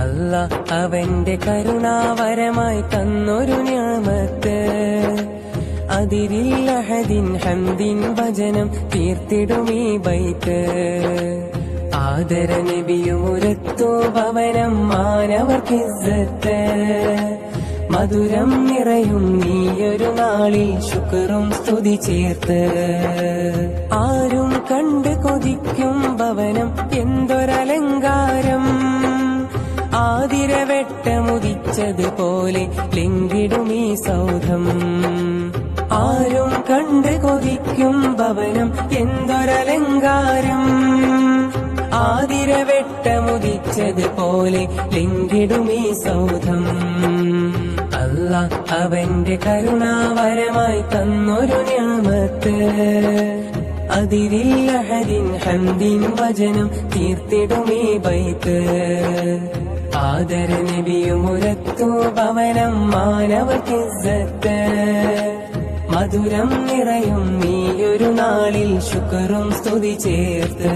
അല്ലാഹ് അവന്റെ കരുണാവരമായി തന്നൊരു നിഅമത്ത്, അതിരില്ല ഹദിൻ ഹംദിൻ വചനം തീർത്തിടുമീ ബൈത്ത്. ആദര നബിയുമുരത്തു ഭവനം മാനവർക്കിസ്സത്ത്, മധുരം നിറയും നീയൊരു നാളിൽ ശുക്റും സ്തുതി ചേർത്ത്. ആരും കണ്ട് കൊതിക്കും ഭവനം എന്തൊരലങ്കാരം, ആതിരവെട്ടമുദിച്ചതുപോലെ ലിംഗിടുമീ സൗധം. ആരും കണ്ട് കൊതിക്കും ഭവനം എന്തൊരലങ്കാരം, ആതിരവെട്ടമുദിച്ചതുപോലെ ലിംഗിടുമീ സൗധം. അല്ലാഹ് അവന്റെ കരുണാവരമായി തന്നൊരു നിഅമത്ത്, അതിരില്ല ഹദിൻ ഹംദിൻ വചനം തീർത്തിടുമീ ബൈത്ത്. ആദര നബിയുമുരത്തു ഭവനം മാനവർക്കിസ്സത്ത്, മധുരം നിറയും നീയൊരു നാളിൽ ശുക്റും സ്തുതി ചേർത്ത്.